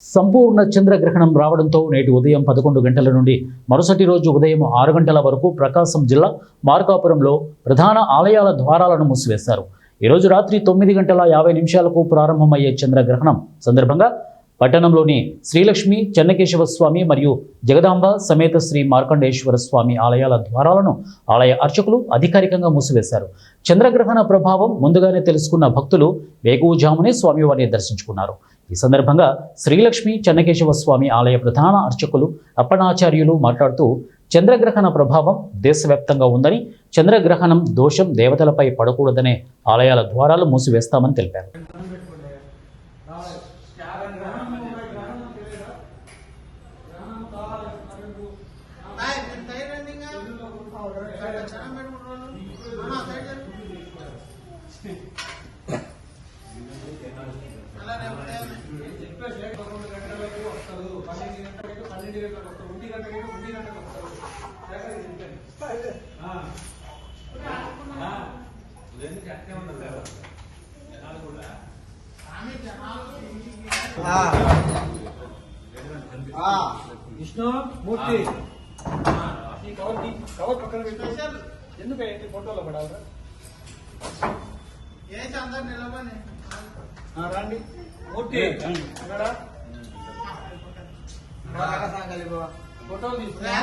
సంపూర్ణ చంద్రగ్రహణం రావడంతో నేటి ఉదయం 11 గంటల నుండి మరుసటి రోజు ఉదయం 6 గంటల వరకు ప్రకాశం జిల్లా మార్కాపురంలో ప్రధాన ఆలయాల ద్వారాలను మూసివేశారు. ఈరోజు రాత్రి 9 గంటల 50 నిమిషాలకు ప్రారంభమయ్యే చంద్రగ్రహణం సందర్భంగా పట్టణంలోని శ్రీలక్ష్మి చెన్నకేశవ స్వామి మరియు జగదాంబ సమేత శ్రీ మార్కండేశ్వర స్వామి ఆలయాల ద్వారాలను ఆలయ అర్చకులు అధికారికంగా మూసివేశారు. చంద్రగ్రహణ ప్రభావం ముందుగానే తెలుసుకున్న భక్తులు వేకువజామునే స్వామివారిని దర్శించుకున్నారు. ఈ సందర్భంగా శ్రీలక్ష్మి చెన్నకేశవ స్వామి ఆలయ ప్రధాన అర్చకులు అప్పణాచార్యులు మాట్లాడుతూ చంద్రగ్రహణ ప్రభావం దేశవ్యాప్తంగా ఉందని, చంద్రగ్రహణం దోషం దేవతలపై పడకూడదనే ఆలయాల ద్వారాలు మూసివేస్తామని తెలిపారు. విష్ణు మూర్తి కవర్ పక్కన ఎందుకు ఫోటోలో పడాలరా రండి మూర్తి ఫోటోలు తీసుకున్నా